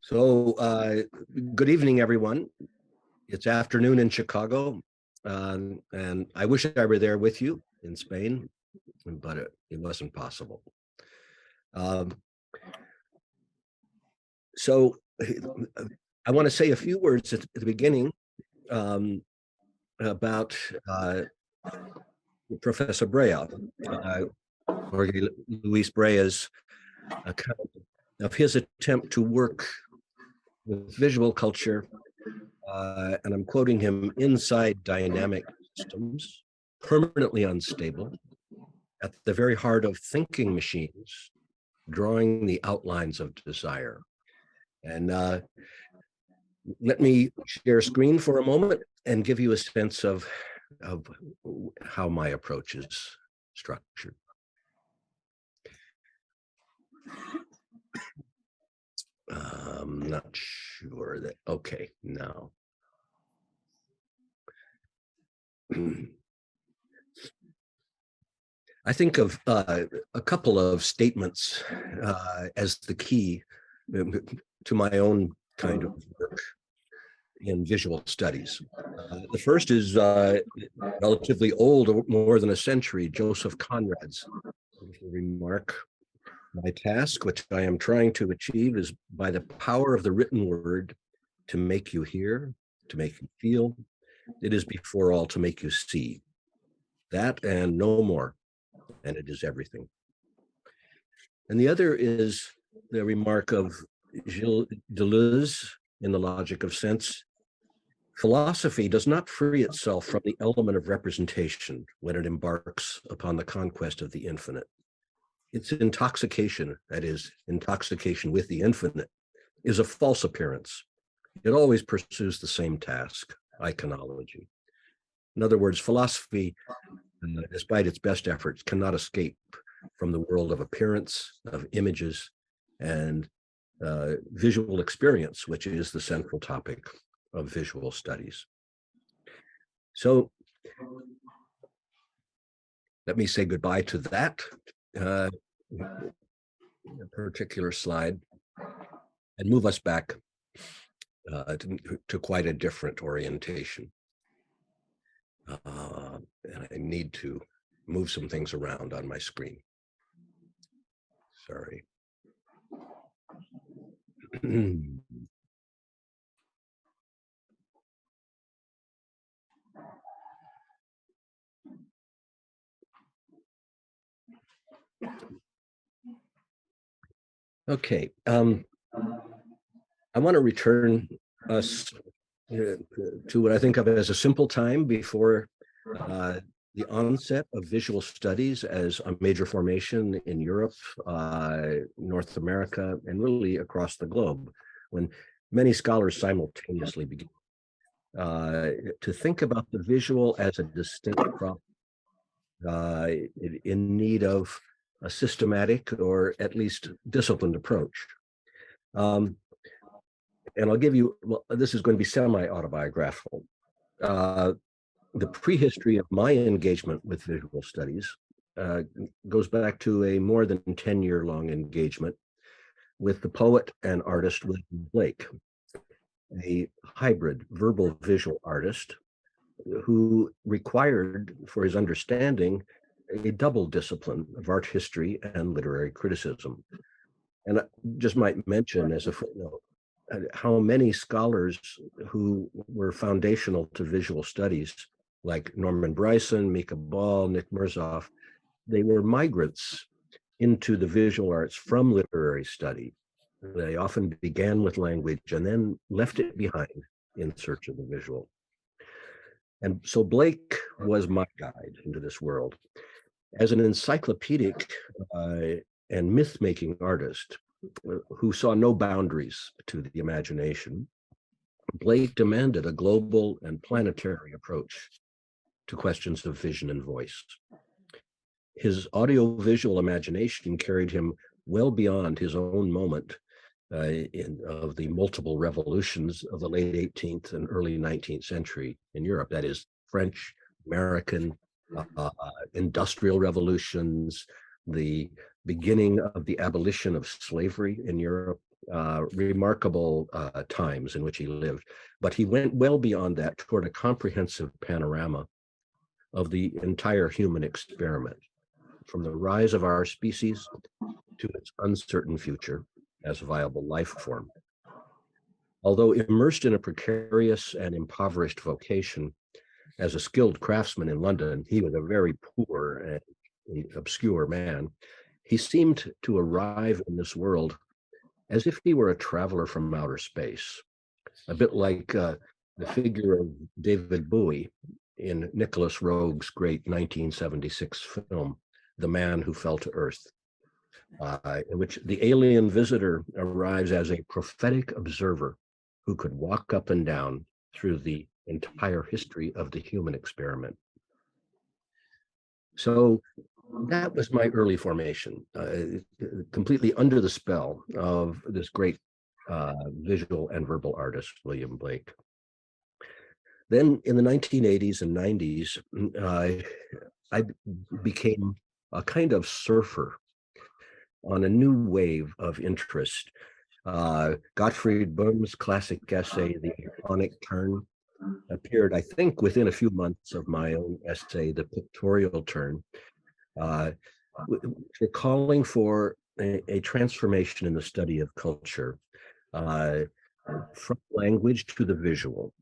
Good evening, everyone. It's afternoon in Chicago, and I wish I were there with you in Spain, but it wasn't possible. So I want to say a few words at the beginning about Professor Brea, José Luis Brea's account of his attempt to work with visual culture, and I'm quoting him, inside dynamic systems, permanently unstable, at the very heart of thinking machines, drawing the outlines of desire. And let me share screen for a moment and give you a sense of how my approach is structured. I'm not sure that, okay, now. I think of a couple of statements as the key to my own kind of work in visual studies. The first is relatively old, more than a century, Joseph Conrad's remark. My task, which I am trying to achieve, is by the power of the written word to make you hear, to make you feel. It is before all to make you see. That and no more, and it is everything. And the other is the remark of Gilles Deleuze in The Logic of Sense. Philosophy does not free itself from the element of representation when it embarks upon the conquest of the infinite. Its intoxication, that is, intoxication with the infinite, is a false appearance. It always pursues the same task, iconology. In other words, philosophy, despite its best efforts, cannot escape from the world of appearance, of images, and visual experience, which is the central topic of visual studies. So let me say goodbye to that particular slide and move us back to quite a different orientation. And I need to move some things around on my screen. Sorry. Okay, I want to return us to what I think of as a simple time before the onset of visual studies as a major formation in Europe, North America, and really across the globe, when many scholars simultaneously began to think about the visual as a distinct problem in need of a systematic or at least disciplined approach. And I'll give you, well, this is going to be semi-autobiographical. The prehistory of my engagement with visual studies goes back to a more than 10-year-long engagement with the poet and artist William Blake, a hybrid verbal visual artist who required for his understanding a double discipline of art history and literary criticism. And I just might mention as a footnote how many scholars who were foundational to visual studies, like Norman Bryson, Mika Ball, Nick Mirzoff, they were migrants into the visual arts from literary study. They often began with language and then left it behind in search of the visual. And so Blake was my guide into this world. As an encyclopedic and myth-making artist who saw no boundaries to the imagination, Blake demanded a global and planetary approach to questions of vision and voice. His audiovisual imagination carried him well beyond his own moment of the multiple revolutions of the late 18th and early 19th century in Europe. That is, French, American, industrial revolutions, the beginning of the abolition of slavery in Europe, remarkable times in which he lived, but he went well beyond that toward a comprehensive panorama of the entire human experiment, from the rise of our species to its uncertain future as a viable life form. Although immersed in a precarious and impoverished vocation as a skilled craftsman in London, he was a very poor and obscure man. He seemed to arrive in this world as if he were a traveler from outer space, a bit like the figure of David Bowie in Nicholas Roeg's great 1976 film, The Man Who Fell to Earth, in which the alien visitor arrives as a prophetic observer who could walk up and down through the entire history of the human experiment. So that was my early formation, completely under the spell of this great visual and verbal artist, William Blake. Then in the 1980s and 90s, I became a kind of surfer on a new wave of interest. Gottfried Böhm's classic essay, The Iconic Turn, appeared, I think, within a few months of my own essay, The Pictorial Turn, calling for a transformation in the study of culture, from language to the visual.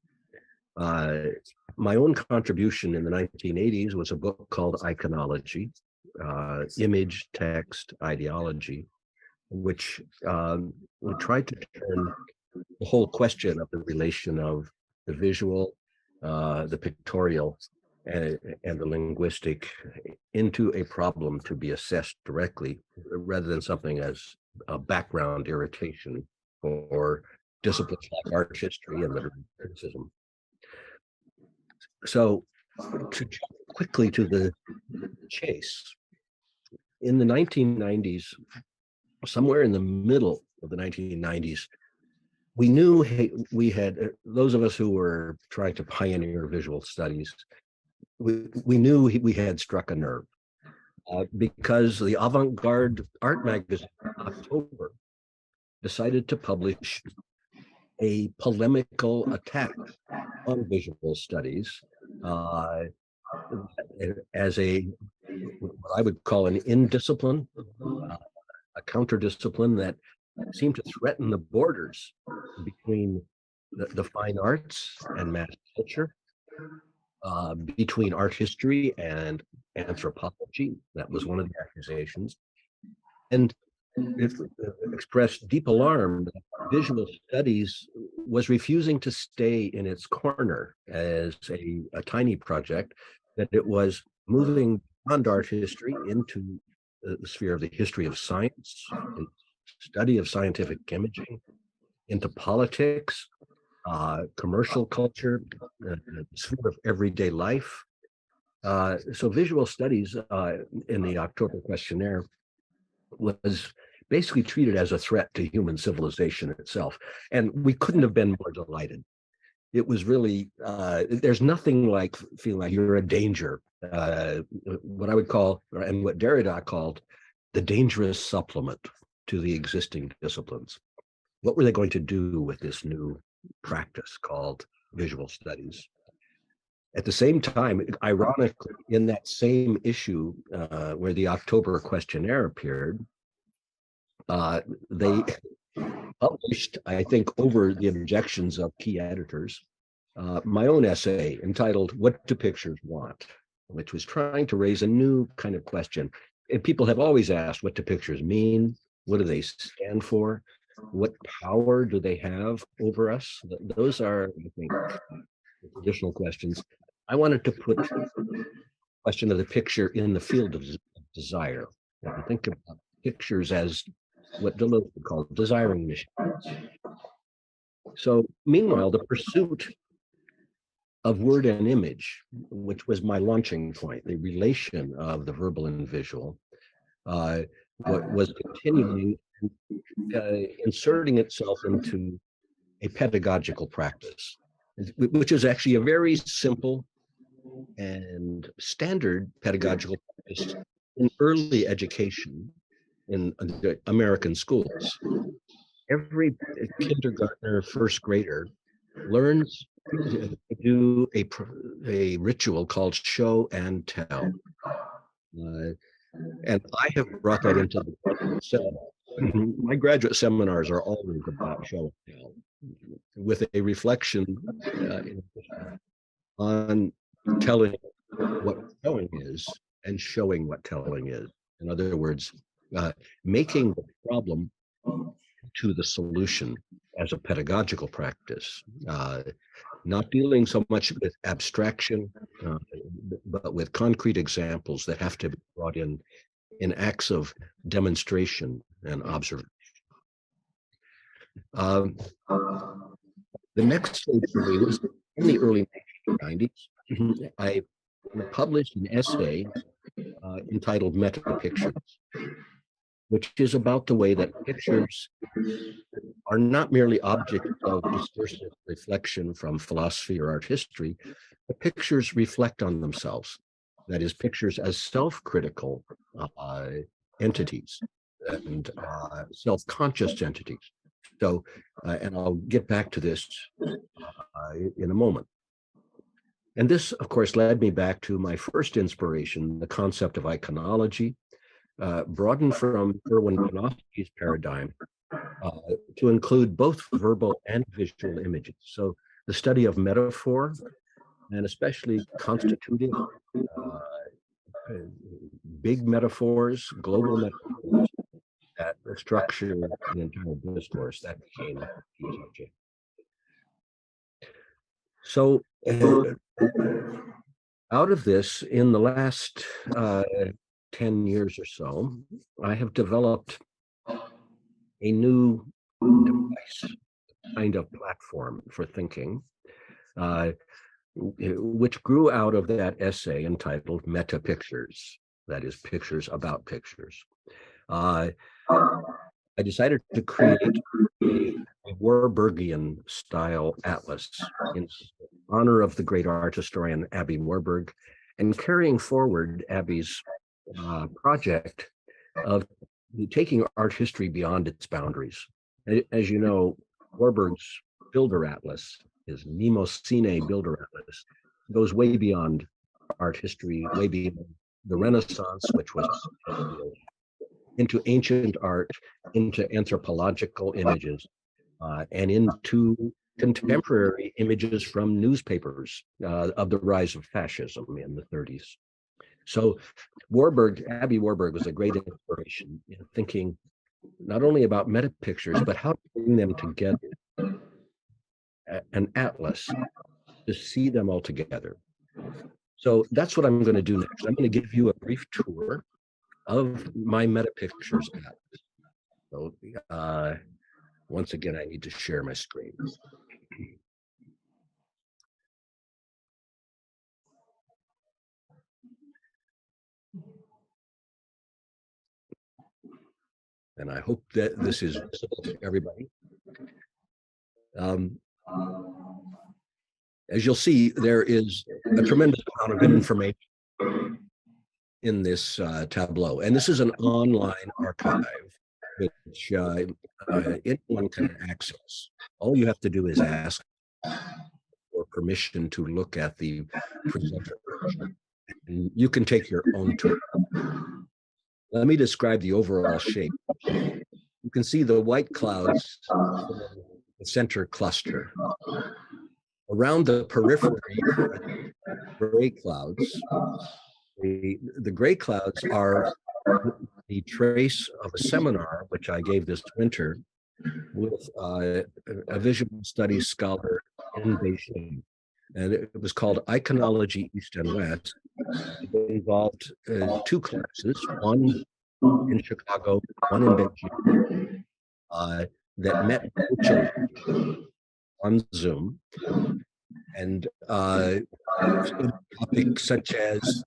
My own contribution in the 1980s was a book called Iconology, Image, Text, Ideology, which tried to turn the whole question of the relation of the visual, the pictorial, and the linguistic into a problem to be assessed directly, rather than something as a background irritation or disciplines like art history and literary criticism. So to jump quickly to the chase, in the 1990s, somewhere in the middle of the 1990s, we knew we had, those of us who were trying to pioneer visual studies, we knew we had struck a nerve, because the avant-garde art magazine October decided to publish a polemical attack on visual studies as what I would call an indiscipline, a counter-discipline that seemed to threaten the borders between the fine arts and mass culture, between art history and anthropology. That was one of the accusations. And it expressed deep alarm that visual studies was refusing to stay in its corner as a tiny project, that it was moving beyond art history into the sphere of the history of science, study of scientific imaging, into politics, commercial culture, the sphere of everyday life. So visual studies in the October questionnaire was basically treated as a threat to human civilization itself. And we couldn't have been more delighted. It was really, there's nothing like feeling like you're a danger, what I would call, and what Derrida called, the dangerous supplement to the existing disciplines. What were they going to do with this new practice called visual studies? At the same time, ironically, in that same issue where the October questionnaire appeared, they published, I think, over the objections of key editors, my own essay entitled "What Do Pictures Want?", which was trying to raise a new kind of question. And people have always asked, what do pictures mean? What do they stand for? What power do they have over us? Those are, I think, additional questions. I wanted to put the question of the picture in the field of desire, and think about pictures as what Deleuze would call desiring machines. So meanwhile, the pursuit of word and image, which was my launching point, the relation of the verbal and visual, was continuing, inserting itself into a pedagogical practice, which is actually a very simple and standard pedagogical practice in early education in American schools. every kindergartner, first grader learns to do a ritual called show and tell. And I have brought that into the seminar. My graduate seminars are always about show and tell, with a reflection on telling what telling is and showing what telling is. In other words, making the problem to the solution as a pedagogical practice, not dealing so much with abstraction, but with concrete examples that have to be brought in acts of demonstration and observation. The next stage for me was in the early 1990s. I published an essay entitled Meta Pictures, which is about the way that pictures are not merely objects of discursive reflection from philosophy or art history, but pictures reflect on themselves. That is, pictures as self-critical entities and self-conscious entities. So, and I'll get back to this in a moment. And this, of course, led me back to my first inspiration, the concept of iconology, broadened from Erwin Panofsky's paradigm to include both verbal and visual images. So the study of metaphor, and especially constitutive, big metaphors, global metaphors that structure the entire discourse, that became a key subject. So out of this, in the last 10 years or so, I have developed a new device, kind of platform for thinking, which grew out of that essay entitled Meta Pictures, that is, pictures about pictures. I decided to create a Warburgian style atlas in honor of the great art historian Abby Warburg, and carrying forward Abby's project of taking art history beyond its boundaries. As you know, Warburg's Builder Atlas, his Mnemosyne Builder Atlas, goes way beyond art history, way beyond the Renaissance, which was into ancient art, into anthropological images, and into contemporary images from newspapers of the rise of fascism in the 30s. So Abby Warburg was a great inspiration in thinking not only about meta pictures, but how to bring them together, an atlas, to see them all together. So that's what I'm going to do next. I'm going to give you a brief tour of my meta pictures atlas. So once again, I need to share my screen. And I hope that this is visible to everybody. As you'll see, there is a tremendous amount of information in this tableau. And this is an online archive which anyone can access. All you have to do is ask for permission to look at the presenter version. And you can take your own tour. Let me describe the overall shape. You can see the white clouds, the center cluster. Around the periphery, gray clouds. The gray clouds are the trace of a seminar which I gave this winter with a visual studies scholar in Beijing. And it was called Iconology East and West. It involved two classes, one in Chicago, one in Beijing, that met virtually on Zoom. And topics such as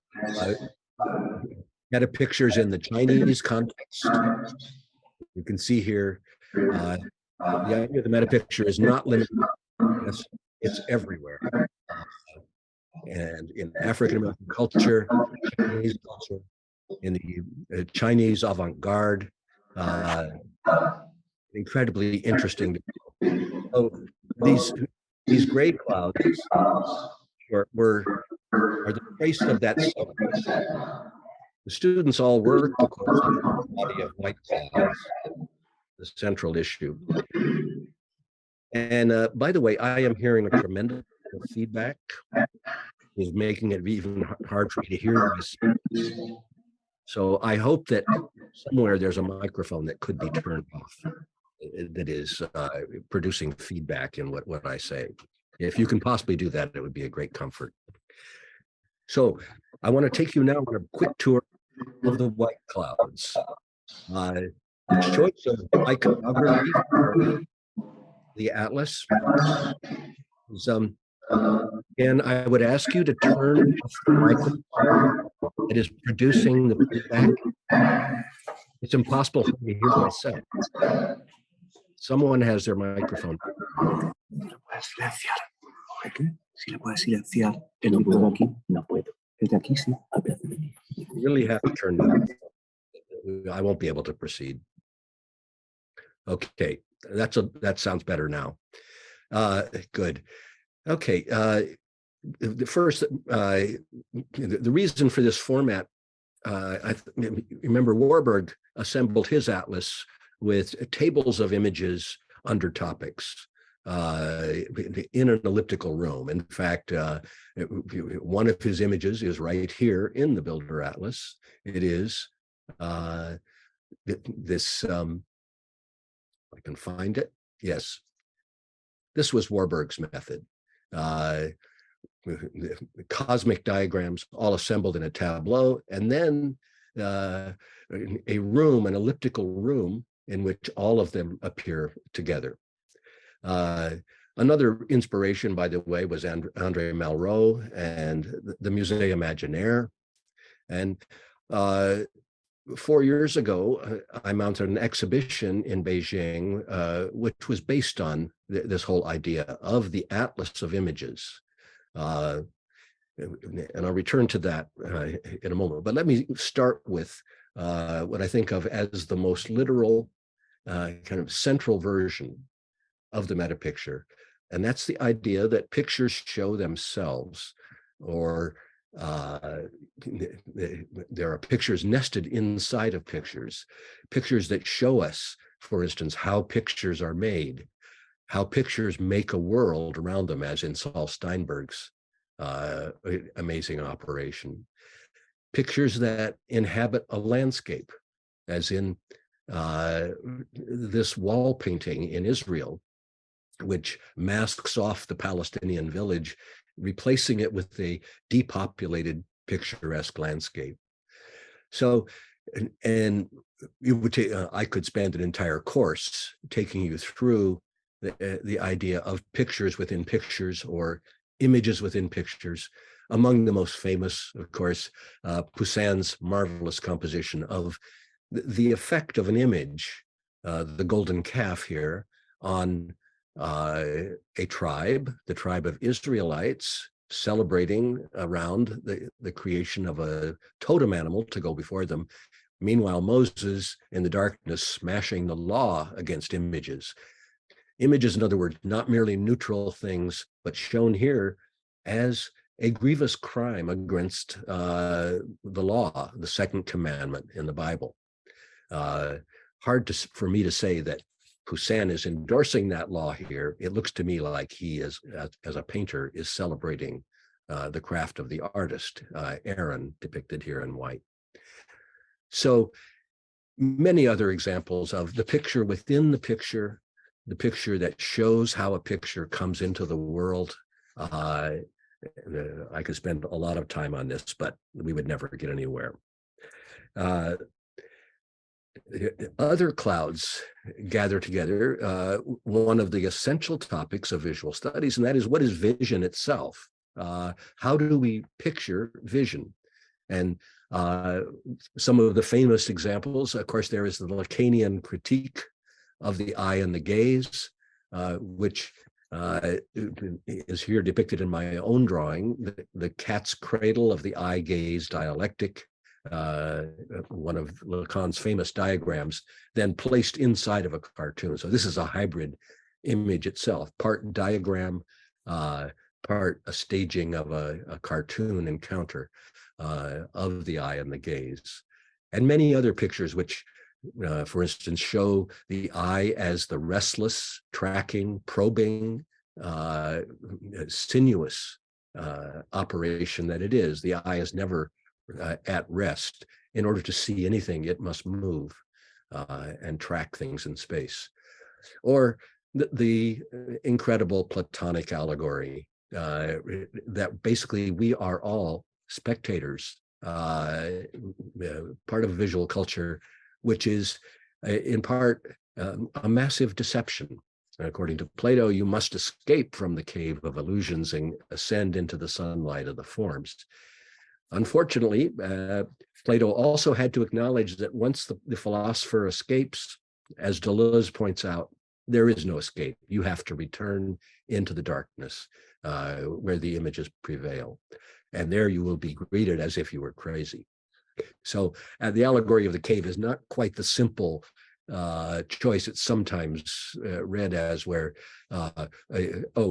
meta pictures in the Chinese context. You can see here, the idea of the meta picture is not limited. It's everywhere. And in African American culture, Chinese culture, in the Chinese avant-garde, incredibly interesting. So these gray clouds are the trace of that summer. The students all worked, of course, on the body of white clouds, the central issue. And by the way, I am hearing a tremendous feedback, is making it even hard for me to hear this. So I hope that somewhere there's a microphone that could be turned off that is producing feedback in what I say. If you can possibly do that, it would be a great comfort. So I want to take you now on a quick tour of the white clouds. The choice of iconography for the atlas is, and I would ask you to turn off the microphone that is producing the feedback. It's impossible for me to hear myself. Someone has their microphone. Si le puedes silenciar, el micro de aquí no puedo. El de aquí sí. You really have to turn that off. I won't be able to proceed. Okay, that sounds better now. Good. Okay. The first, the reason for this format, I remember Warburg assembled his atlas with tables of images under topics in an elliptical room. In fact, one of his images is right here in the Builder Atlas. It is this, I can find it. Yes, this was Warburg's method. Cosmic diagrams all assembled in a tableau, and then a room, an elliptical room, in which all of them appear together. Another inspiration, by the way, was André Malraux and the Musée Imaginaire. And 4 years ago, I mounted an exhibition in Beijing, which was based on this whole idea of the atlas of images. And I'll return to that in a moment. But let me start with what I think of as the most literal, kind of central version of the metapicture. And that's the idea that pictures show themselves, or there are pictures nested inside of pictures, pictures that show us, for instance, how pictures are made, how pictures make a world around them, as in Saul Steinberg's amazing operation. Pictures that inhabit a landscape, as in this wall painting in Israel, which masks off the Palestinian village, replacing it with a depopulated, picturesque landscape. So, and you would take, I could spend an entire course taking you through the idea of pictures within pictures, or images within pictures. Among the most famous, of course, Poussin's marvelous composition of the effect of an image, the golden calf here, on a tribe, the tribe of Israelites, celebrating around the creation of a totem animal to go before them. Meanwhile, Moses in the darkness smashing the law against images. Images, in other words, not merely neutral things, but shown here as a grievous crime against the law, the second commandment in the Bible. Hard for me to say that Poussin is endorsing that law here. It looks to me like he is, as a painter, is celebrating the craft of the artist, Aaron, depicted here in white. So many other examples of the picture within the picture that shows how a picture comes into the world. I could spend a lot of time on this, but we would never get anywhere. Other clouds gather together one of the essential topics of visual studies, and that is, what is vision itself? How do we picture vision? And some of the famous examples, of course, there is the Lacanian critique of the eye and the gaze, which is here depicted in my own drawing, the cat's cradle of the eye-gaze dialectic. one of Lacan's famous diagrams, then placed inside of a cartoon. So this is a hybrid image itself, part diagram, part a staging of a cartoon encounter of the eye and the gaze. And many other pictures which, for instance, show the eye as the restless, tracking, probing, sinuous operation that it is. The eye is never at rest. In order to see anything, it must move and track things in space. Or the incredible Platonic allegory that basically we are all spectators, part of visual culture, which is in part a massive deception. According to Plato, you must escape from the cave of illusions and ascend into the sunlight of the forms. Unfortunately, Plato also had to acknowledge that once the philosopher escapes, as Deleuze points out, there is no escape. You have to return into the darkness where the images prevail. And there you will be greeted as if you were crazy. So the allegory of the cave is not quite the simple choice it's sometimes read as, where,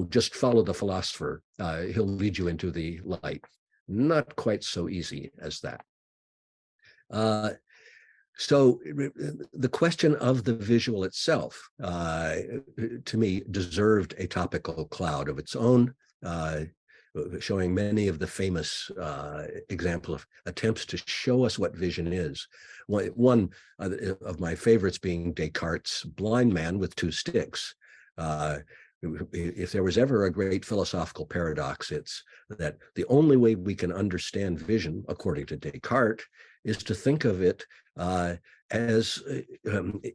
just follow the philosopher. He'll lead you into the light. Not quite so easy as that. So the question of the visual itself, to me, deserved a topical cloud of its own, showing many of the famous examples of attempts to show us what vision is. One of my favorites being Descartes' blind man with two sticks. If there was ever a great philosophical paradox, it's that the only way we can understand vision, according to Descartes, is to think of it as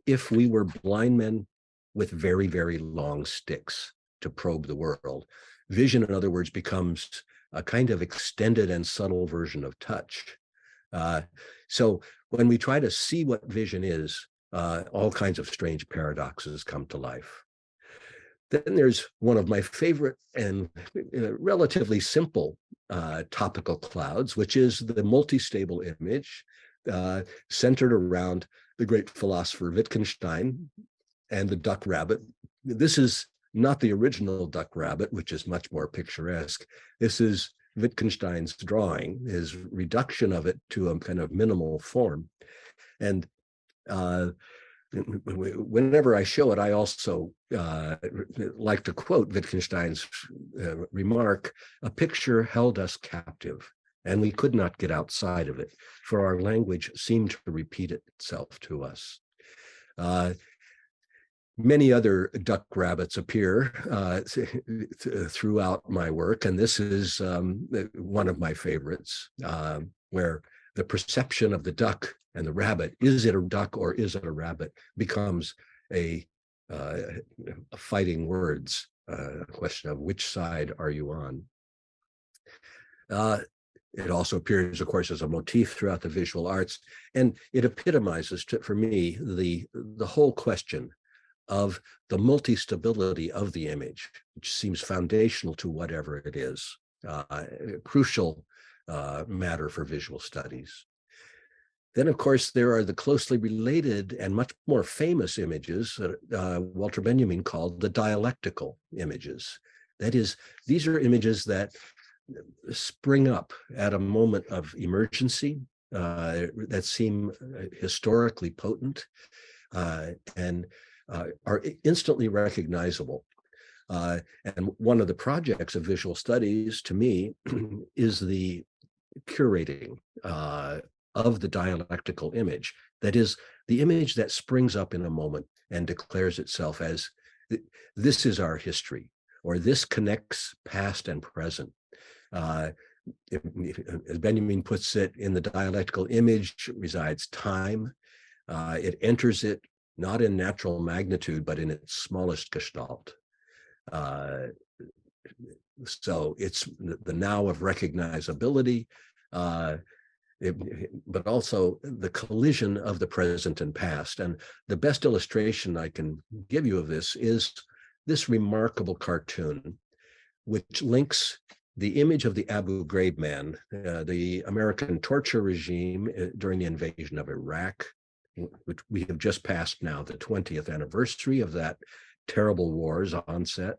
if we were blind men with very, very long sticks to probe the world. Vision, in other words, becomes a kind of extended and subtle version of touch. So when we try to see what vision is, all kinds of strange paradoxes come to life. Then there's one of my favorite and relatively simple topical clouds, which is the multi-stable image centered around the great philosopher Wittgenstein and the duck rabbit. This is not the original duck rabbit, which is much more picturesque. This is Wittgenstein's drawing, his reduction of it to a kind of minimal form. And whenever I show it, I also like to quote Wittgenstein's remark, "A picture held us captive, and we could not get outside of it, for our language seemed to repeat itself to us." Many other duck rabbits appear throughout my work, and this is one of my favorites, where the perception of the duck and the rabbit, is it a duck or is it a rabbit, becomes a fighting words, a question of which side are you on. It also appears, of course, as a motif throughout the visual arts, and it epitomizes, for me, the whole question of the multi-stability of the image, which seems foundational to whatever it is, crucial matter for visual studies. Then, of course, there are the closely related and much more famous images that Walter Benjamin called the dialectical images. That is, these are images that spring up at a moment of emergency, that seem historically potent, and are instantly recognizable. And one of the projects of visual studies, to me, is the curating of the dialectical image. That is, the image that springs up in a moment and declares itself as, this is our history, or this connects past and present. As Benjamin puts it, in the dialectical image resides time. It enters it not in natural magnitude, but in its smallest gestalt. So it's the now of recognizability, but also the collision of the present and past. And the best illustration I can give you of this is this remarkable cartoon, which links the image of the Abu Ghraib man, the American torture regime during the invasion of Iraq, which we have just passed now, the 20th anniversary of that terrible war's onset.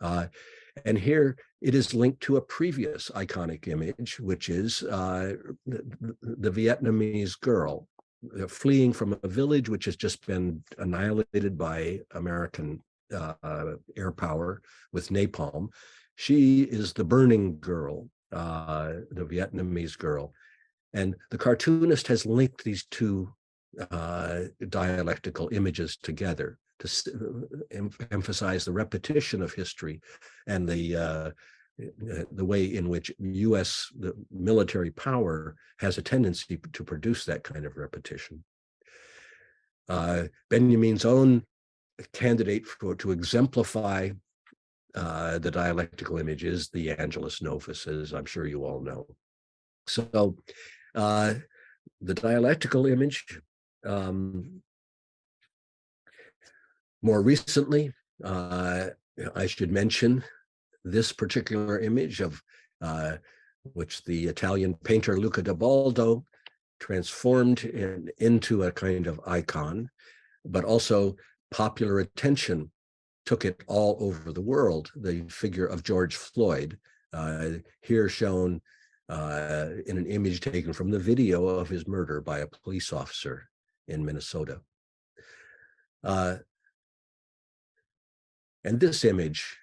And here it is linked to a previous iconic image, which is the Vietnamese girl fleeing from a village which has just been annihilated by American air power with napalm. She is the burning girl, the Vietnamese girl. And the cartoonist has linked these two dialectical images together to emphasize the repetition of history and the way in which U.S. the military power has a tendency to produce that kind of repetition. Benjamin's own candidate to exemplify the dialectical image is the Angelus Novus, as I'm sure you all know. So the dialectical image, more recently, I should mention this particular image of which the Italian painter Luca da Baldo transformed into a kind of icon, but also popular attention took it all over the world. The figure of George Floyd, here shown in an image taken from the video of his murder by a police officer in Minnesota. And this image,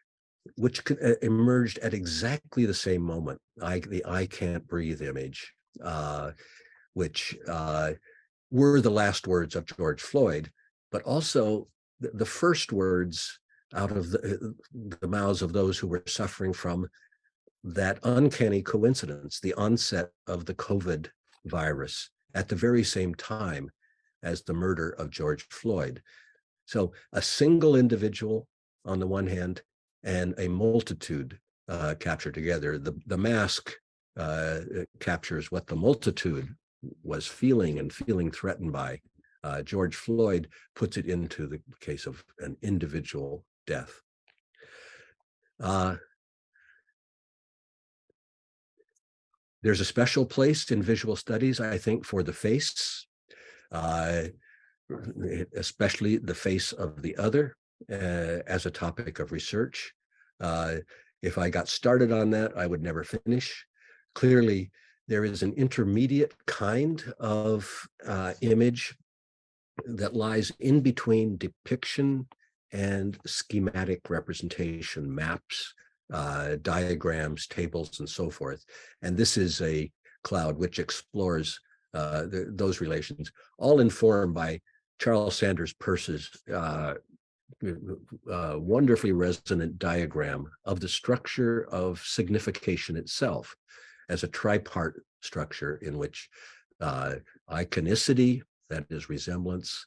which emerged at exactly the same moment, the I can't breathe image, which were the last words of George Floyd, but also the first words out of the mouths of those who were suffering from that uncanny coincidence, the onset of the COVID virus at the very same time as the murder of George Floyd. So a single individual on the one hand and a multitude captured together. The mask captures what the multitude was feeling and feeling threatened by. George Floyd puts it into the case of an individual death. There's a special place in visual studies, I think, for the face, especially the face of the other as a topic of research. If I got started on that, I would never finish. Clearly, there is an intermediate kind of image that lies in between depiction and schematic representation, maps, diagrams, tables, and so forth. And this is a cloud which explores those relations, all informed by Charles Sanders Peirce's wonderfully resonant diagram of the structure of signification itself as a tripart structure in which iconicity, that is resemblance,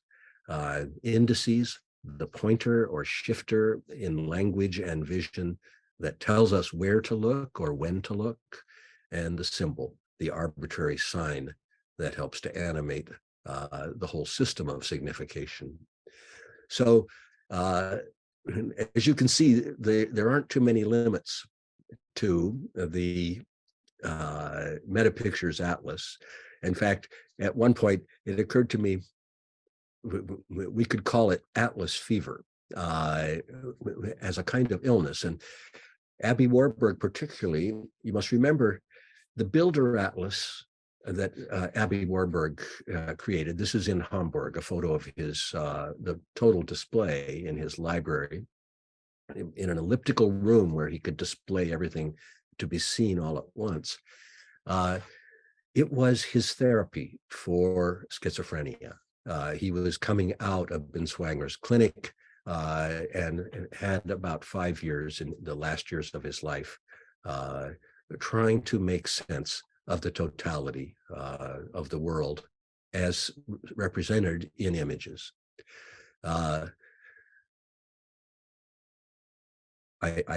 indices, the pointer or shifter in language and vision that tells us where to look or when to look, and the symbol, the arbitrary sign that helps to animate the whole system of signification. So as you can see, there aren't too many limits to the Metapictures Atlas. In fact, at one point, it occurred to me we could call it Atlas fever as a kind of illness. And Abby Warburg particularly, you must remember, the Builder Atlas that Abby Warburg created. This is in Hamburg, a photo of his, the total display in his library, in an elliptical room where he could display everything to be seen all at once. It was his therapy for schizophrenia. He was coming out of Binswanger's clinic and had about 5 years in the last years of his life trying to make sense of the totality of the world as represented in images. I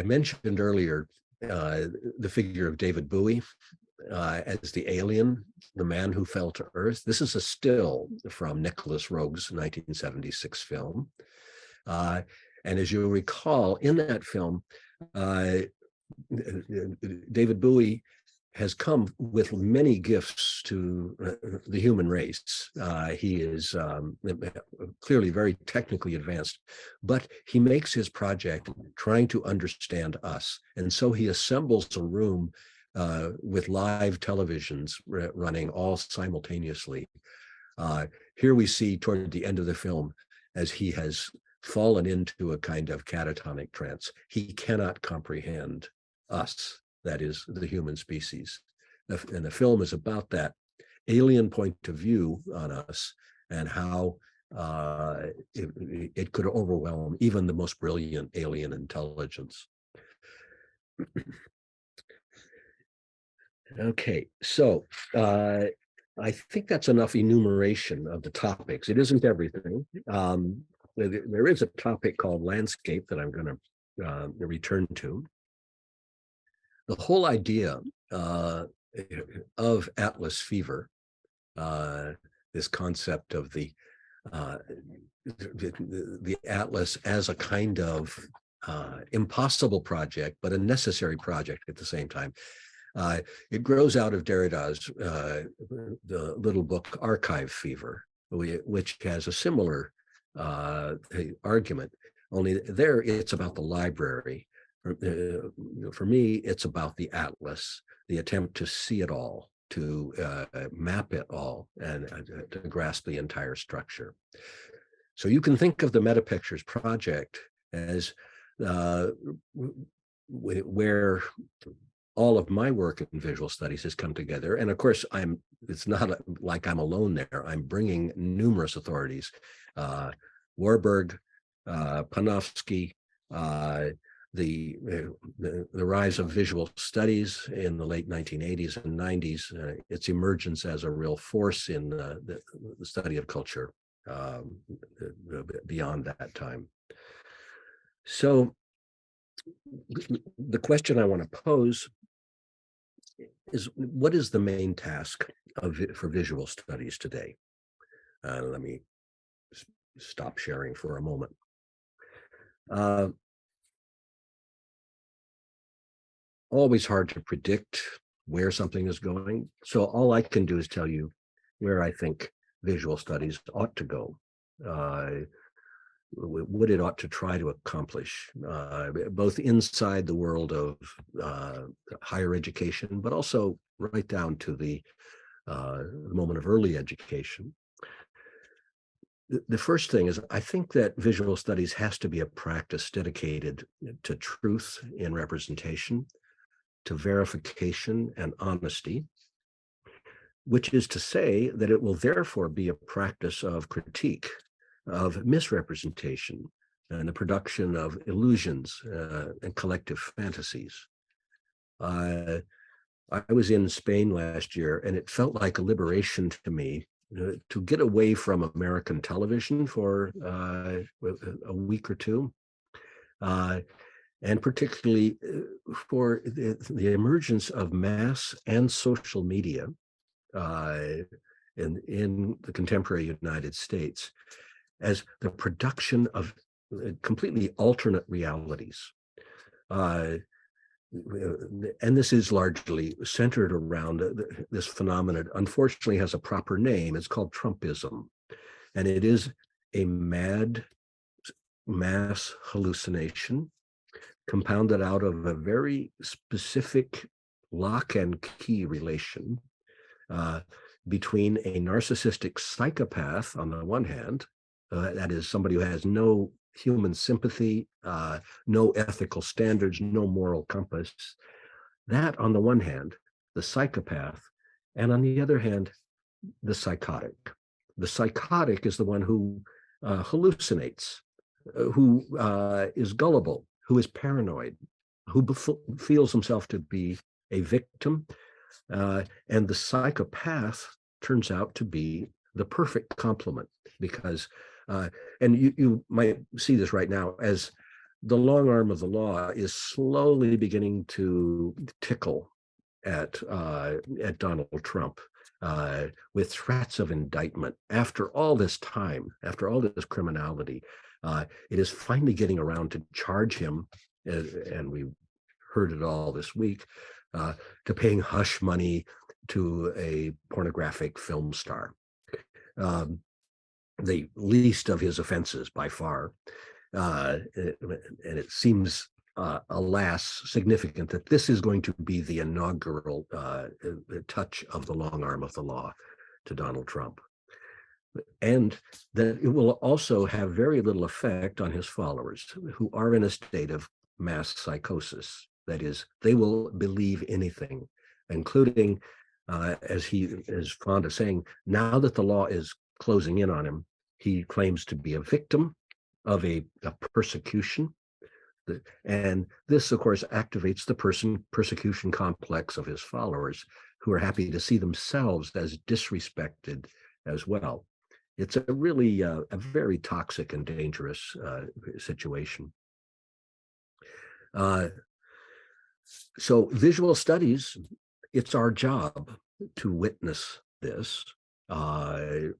mentioned earlier the figure of David Bowie as the alien, the man who fell to earth. This is a still from Nicholas Roeg's 1976 film. And as you recall, in that film, David Bowie has come with many gifts to the human race. He is clearly very technically advanced, but he makes his project trying to understand us. And so he assembles a room with live televisions running all simultaneously. Here we see toward the end of the film, as he has fallen into a kind of catatonic trance. He cannot comprehend us, that is, the human species. And the film is about that alien point of view on us and how it could overwhelm even the most brilliant alien intelligence. Okay, so I think that's enough enumeration of the topics. It isn't everything. There is a topic called landscape that I'm going to return to. The whole idea of Atlas fever, this concept of the Atlas as a kind of impossible project, but a necessary project at the same time. It grows out of Derrida's the little book Archive Fever, which has a similar argument, only there it's about the library. For me, it's about the atlas, the attempt to see it all, to map it all, and to grasp the entire structure. So you can think of the Metapictures project as where all of my work in visual studies has come together. And of course, it's not like I'm alone there. I'm bringing numerous authorities, Warburg, Panofsky, the rise of visual studies in the late 1980s and 90s, its emergence as a real force in the study of culture beyond that time. So the question I want to pose is, what is the main task for visual studies today? Let me stop sharing for a moment. Always hard to predict where something is going. So all I can do is tell you where I think visual studies ought to go, what it ought to try to accomplish, both inside the world of higher education, but also right down to the moment of early education. The first thing is, I think that visual studies has to be a practice dedicated to truth in representation, to verification and honesty, which is to say that it will therefore be a practice of critique, of misrepresentation, and the production of illusions and collective fantasies. I was in Spain last year, and it felt like a liberation to me to get away from American television for a week or two, and particularly for the emergence of mass and social media in the contemporary United States as the production of completely alternate realities. And this is largely centered around this phenomenon. Unfortunately, has a proper name. It's called Trumpism, and it is a mad mass hallucination compounded out of a very specific lock and key relation between a narcissistic psychopath on the one hand, that is somebody who has no human sympathy, no ethical standards, no moral compass. That on the one hand, the psychopath, and on the other hand, the psychotic. The psychotic is the one who hallucinates, who is gullible, who is paranoid, who feels himself to be a victim. And the psychopath turns out to be the perfect complement, because and you might see this right now as the long arm of the law is slowly beginning to tickle at Donald Trump with threats of indictment. After all this time, after all this criminality, it is finally getting around to charge him, and we heard it all this week, to paying hush money to a pornographic film star. The least of his offenses by far. And it seems, alas, significant that this is going to be the inaugural touch of the long arm of the law to Donald Trump. And that it will also have very little effect on his followers, who are in a state of mass psychosis. That is, they will believe anything, including, as he is fond of saying, now that the law is closing in on him, he claims to be a victim of a persecution. And this, of course, activates the persecution complex of his followers, who are happy to see themselves as disrespected as well. It's a really a very toxic and dangerous situation. So visual studies, it's our job to witness this, to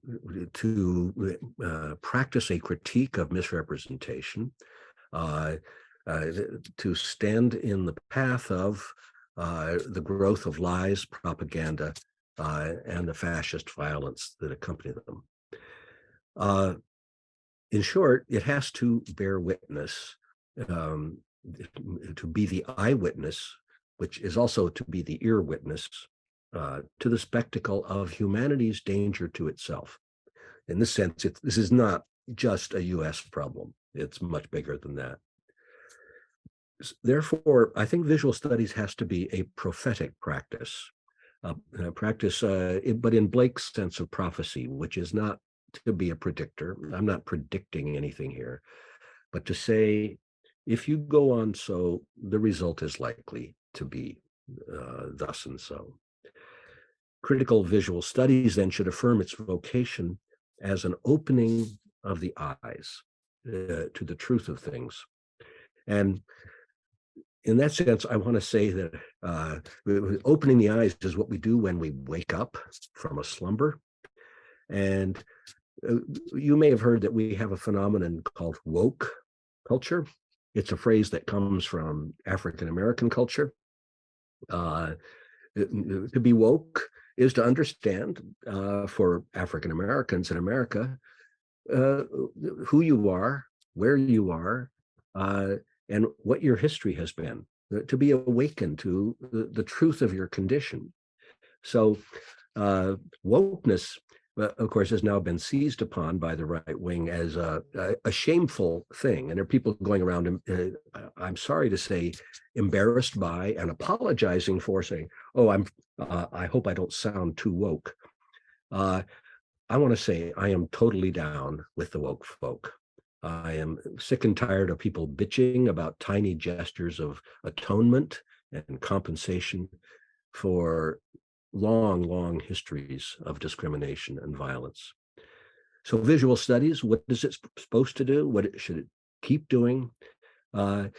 practice a critique of misrepresentation, to stand in the path of the growth of lies, propaganda, and the fascist violence that accompany them. In short, it has to bear witness, to be the eyewitness, which is also to be the ear witness, to the spectacle of humanity's danger to itself. In this sense, this is not just a US problem. It's much bigger than that. Therefore, I think visual studies has to be a prophetic practice, but in Blake's sense of prophecy, which is not to be a predictor. I'm not predicting anything here, but to say, if you go on so, the result is likely to be thus and so. Critical visual studies then should affirm its vocation as an opening of the eyes to the truth of things. And in that sense, I want to say that opening the eyes is what we do when we wake up from a slumber. And you may have heard that we have a phenomenon called woke culture. It's a phrase that comes from African American culture. To be woke is to understand, for African Americans in America, who you are, where you are, and what your history has been, to be awakened to the truth of your condition. So wokeness, of course, has now been seized upon by the right wing as a shameful thing. And there are people going around, I'm sorry to say, embarrassed by and apologizing for, saying, oh, I hope I don't sound too woke. I want to say I am totally down with the woke folk. I am sick and tired of people bitching about tiny gestures of atonement and compensation for long, long histories of discrimination and violence. So visual studies, what is it supposed to do? What should it keep doing? It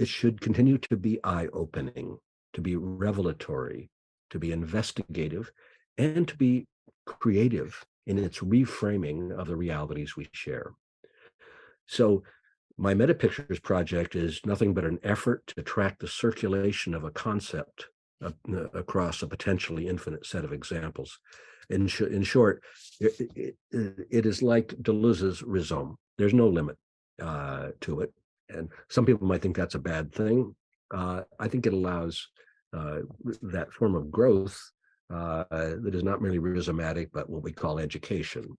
should continue to be eye-opening, to be revelatory, to be investigative, and to be creative in its reframing of the realities we share. So my Metapictures project is nothing but an effort to track the circulation of a concept across a potentially infinite set of examples. In short, it is like Deleuze's rhizome. There's no limit to it. And some people might think that's a bad thing. I think it allows that form of growth that is not merely rhizomatic, but what we call education.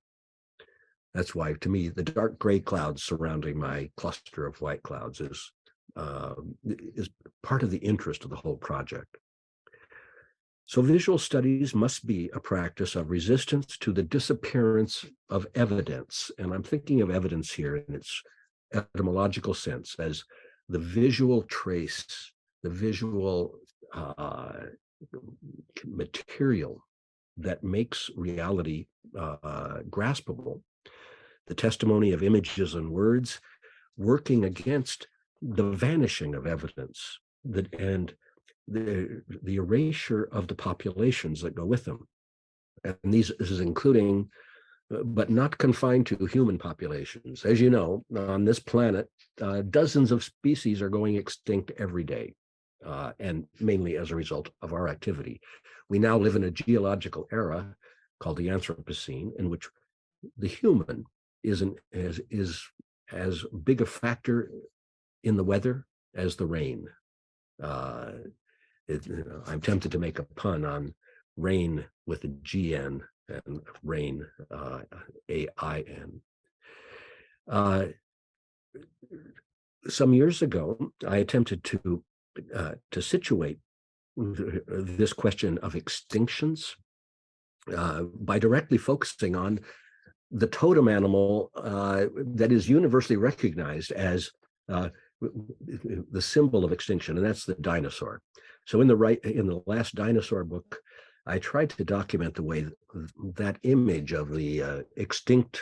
That's why, to me, the dark gray clouds surrounding my cluster of white clouds is part of the interest of the whole project. So visual studies must be a practice of resistance to the disappearance of evidence. And I'm thinking of evidence here in its etymological sense as the visual trace, the visual material that makes reality graspable. The testimony of images and words working against the vanishing of evidence and the erasure of the populations that go with them. And this is including, but not confined to, human populations. As you know, on this planet, dozens of species are going extinct every day. and mainly as a result of our activity. We now live in a geological era called the Anthropocene, in which the human is as big a factor in the weather as the rain. I'm tempted to make a pun on rain with a GN and rain, AIN. Some years ago, I attempted to situate this question of extinctions by directly focusing on the totem animal that is universally recognized as the symbol of extinction, and that's the dinosaur. So in the last dinosaur book, I tried to document the way that image of the extinct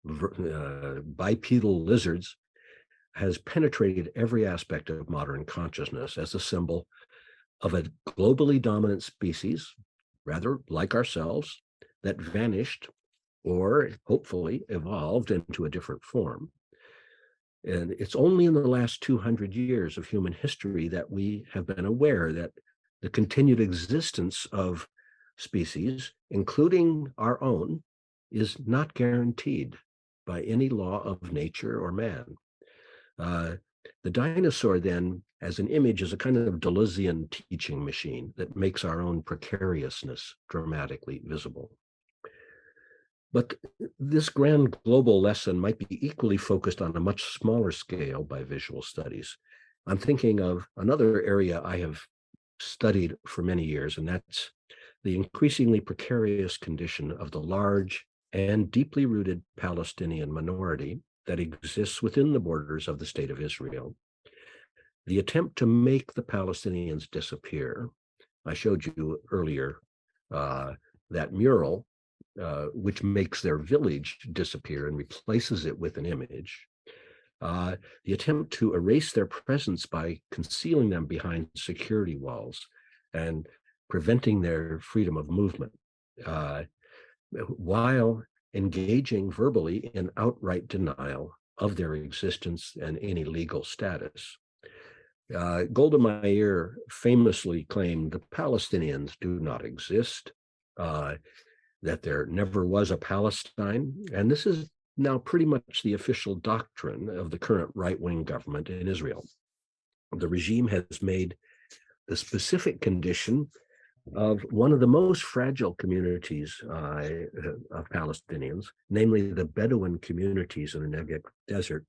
bipedal lizards has penetrated every aspect of modern consciousness as a symbol of a globally dominant species, rather like ourselves, that vanished or hopefully evolved into a different form. And it's only in the last 200 years of human history that we have been aware that the continued existence of species, including our own, is not guaranteed by any law of nature or man. The dinosaur then, as an image, is a kind of Deleuzian teaching machine that makes our own precariousness dramatically visible. But this grand global lesson might be equally focused on a much smaller scale by visual studies. I'm thinking of another area I have studied for many years, and that's the increasingly precarious condition of the large and deeply rooted Palestinian minority that exists within the borders of the state of Israel. The attempt to make the Palestinians disappear, I showed you earlier that mural, which makes their village disappear and replaces it with an image. The attempt to erase their presence by concealing them behind security walls and preventing their freedom of movement, while engaging verbally in outright denial of their existence and any legal status. Golda Meir famously claimed the Palestinians do not exist, that there never was a Palestine, and this is now pretty much the official doctrine of the current right-wing government in Israel. The regime has made the specific condition of one of the most fragile communities of Palestinians, namely the Bedouin communities in the Negev Desert,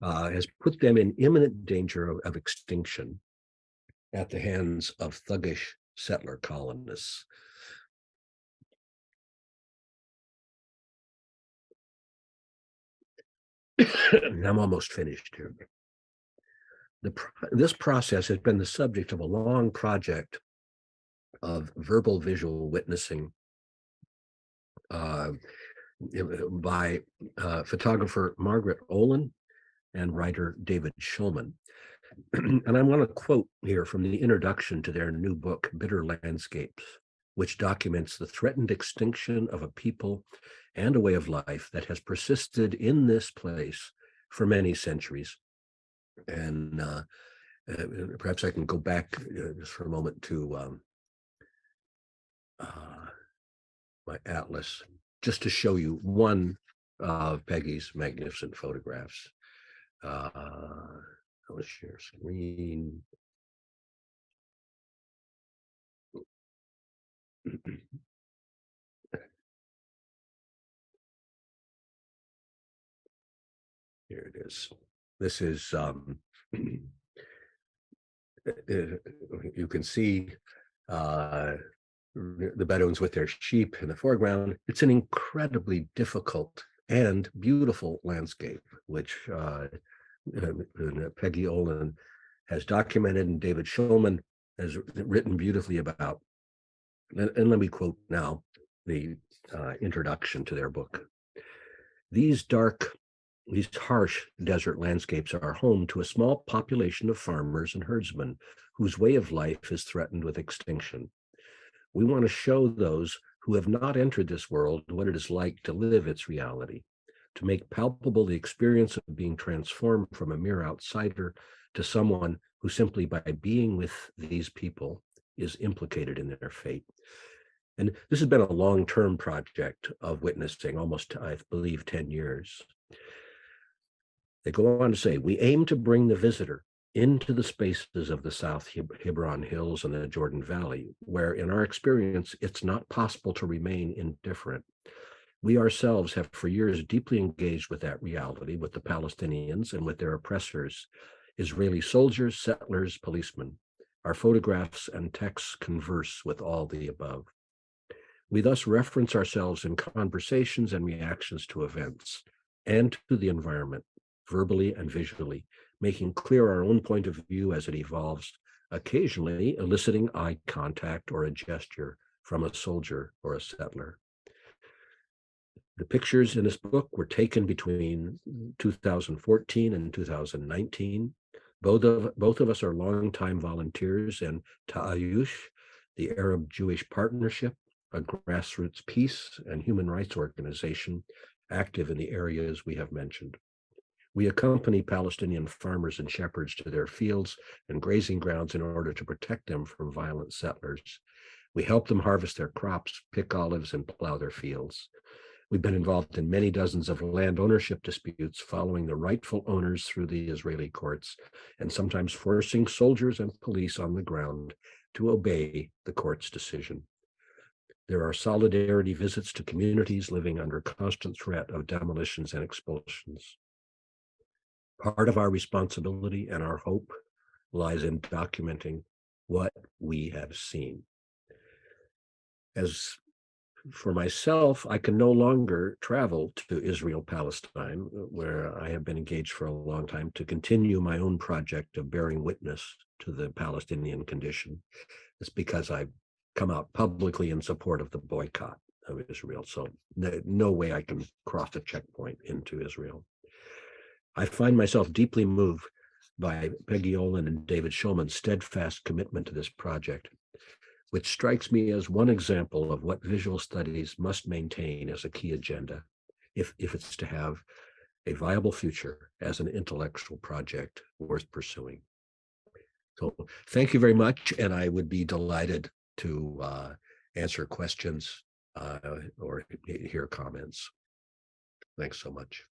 has put them in imminent danger of extinction at the hands of thuggish settler colonists. I'm almost finished here. This process has been the subject of a long project of verbal visual witnessing by photographer Margaret Olin and writer David Shulman. And I want to quote here from the introduction to their new book, Bitter Landscapes, which documents the threatened extinction of a people and a way of life that has persisted in this place for many centuries. And perhaps I can go back just for a moment to my atlas, just to show you one of Peggy's magnificent photographs. I'll share screen. Here it is. This is, you can see the Bedouins with their sheep in the foreground. It's an incredibly difficult and beautiful landscape, which Peggy Olin has documented and David Shulman has written beautifully about. And let me quote now the introduction to their book. These harsh desert landscapes are home to a small population of farmers and herdsmen whose way of life is threatened with extinction. We want to show those who have not entered this world what it is like to live its reality, to make palpable the experience of being transformed from a mere outsider to someone who simply by being with these people is implicated in their fate. And this has been a long-term project of witnessing, almost, I believe, 10 years. They go on to say, we aim to bring the visitor into the spaces of the South Hebron Hills and the Jordan Valley, where in our experience, it's not possible to remain indifferent. We ourselves have for years deeply engaged with that reality, with the Palestinians and with their oppressors, Israeli soldiers, settlers, policemen. Our photographs and texts converse with all the above. We thus reference ourselves in conversations and reactions to events and to the environment, verbally and visually, making clear our own point of view as it evolves, occasionally eliciting eye contact or a gesture from a soldier or a settler. The pictures in this book were taken between 2014 and 2019. Both of us are longtime volunteers in Ta'ayush, the Arab-Jewish Partnership, a grassroots peace and human rights organization active in the areas we have mentioned. We accompany Palestinian farmers and shepherds to their fields and grazing grounds in order to protect them from violent settlers. We help them harvest their crops, pick olives, and plow their fields. We've been involved in many dozens of land ownership disputes, following the rightful owners through the Israeli courts, and sometimes forcing soldiers and police on the ground to obey the court's decision. There are solidarity visits to communities living under constant threat of demolitions and expulsions. Part of our responsibility and our hope lies in documenting what we have seen. As for myself, I can no longer travel to Israel, Palestine, where I have been engaged for a long time, to continue my own project of bearing witness to the Palestinian condition. It's because I've come out publicly in support of the boycott of Israel. So no way I can cross a checkpoint into Israel. I find myself deeply moved by Peggy Olin and David Shulman's steadfast commitment to this project, which strikes me as one example of what visual studies must maintain as a key agenda if it's to have a viable future as an intellectual project worth pursuing. So thank you very much, and I would be delighted to answer questions or hear comments. Thanks so much.